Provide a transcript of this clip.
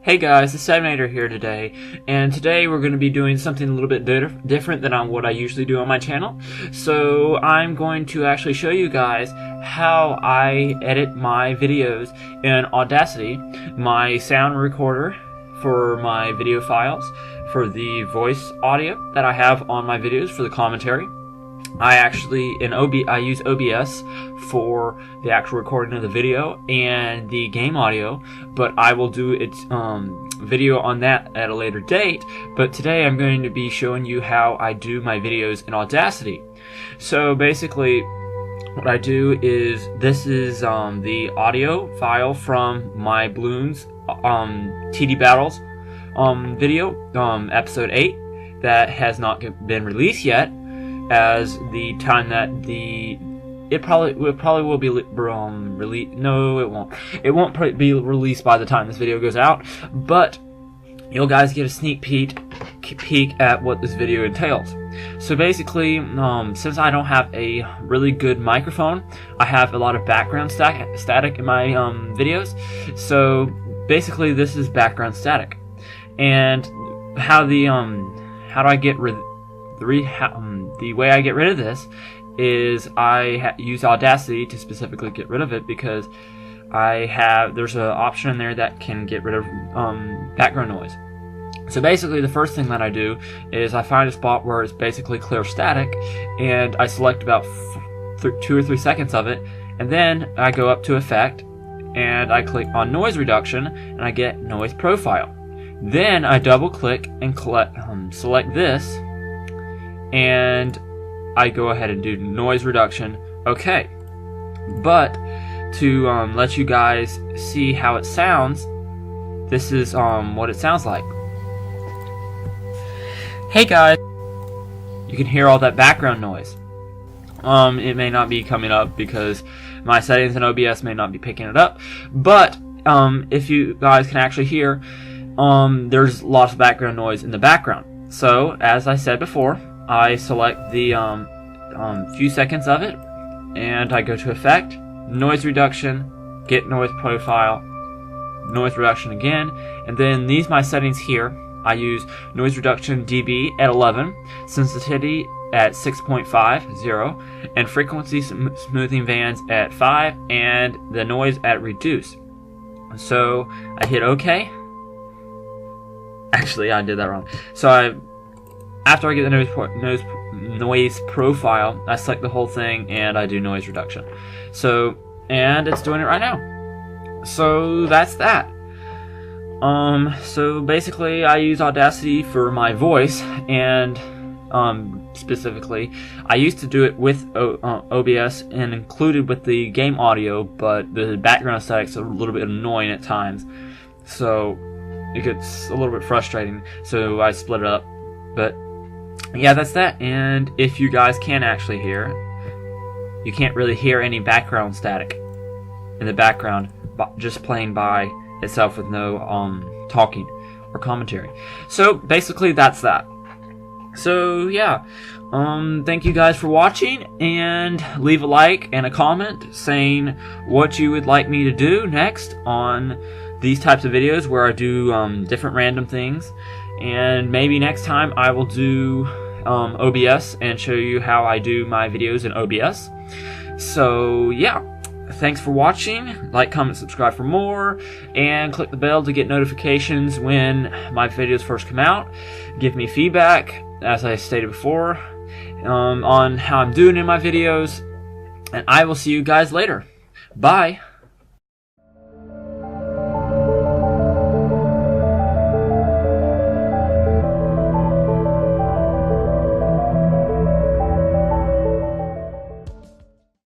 Hey guys, the Seminator here today, and today we're going to be doing something a little bit different than what I usually do on my channel. So I'm going to actually show you guys how I edit my videos in Audacity, my sound recorder for my video files, for the voice audio that I have on my videos for the commentary. I use OBS for the actual recording of the video and the game audio, but I will do its video on that at a later date. But today I'm going to be showing you how I do my videos in Audacity. So basically what I do is, this is the audio file from my Bloons TD Battles video, episode 8, that has not been released yet, as the time that it probably will be released. No, it won't. It won't be released by the time this video goes out, but you'll guys get a sneak peek at what this video entails. So basically, since I don't have a really good microphone, I have a lot of background static in my videos. So basically, this is background static, and how do I get rid? The way I get rid of this is I use Audacity to specifically get rid of it, because there's an option in there that can get rid of background noise. So basically, the first thing that I do is I find a spot where it's basically clear static, and I select about 2 or 3 seconds of it, and then I go up to Effect, and I click on Noise Reduction, and I get Noise Profile. Then I double click and select this, and I go ahead and do noise reduction. Okay, but to let you guys see how it sounds, this is what it sounds like. Hey guys, you can hear all that background noise. It may not be coming up because my settings in OBS may not be picking it up, but if you guys can actually hear, there's lots of background noise in the background. So as I said before, I select the few seconds of it, and I go to Effect, Noise Reduction, get Noise Profile, Noise Reduction again, and then my settings here. I use Noise Reduction dB at 11, Sensitivity at 6.50, and Frequency Smoothing Bands at 5, and the Noise at Reduce. So I hit OK. Actually, I did that wrong. So after I get the noise profile, I select the whole thing and I do noise reduction. And it's doing it right now. So that's that. So basically, I use Audacity for my voice, and specifically, I used to do it with OBS and included with the game audio, but the background static's a little bit annoying at times, so it gets a little bit frustrating. So I split it up, but yeah, that's that. And if you guys can actually hear, you can't really hear any background static in the background, just playing by itself with no talking or commentary. So basically, that's that. So yeah, thank you guys for watching, and leave a like and a comment saying what you would like me to do next on these types of videos where I do different random things. And maybe next time I will do OBS and show you how I do my videos in OBS. So yeah, thanks for watching. Like, comment, subscribe for more, and click the bell to get notifications when my videos first come out. Give me feedback, as I stated before, on how I'm doing in my videos, and I will see you guys later. Bye.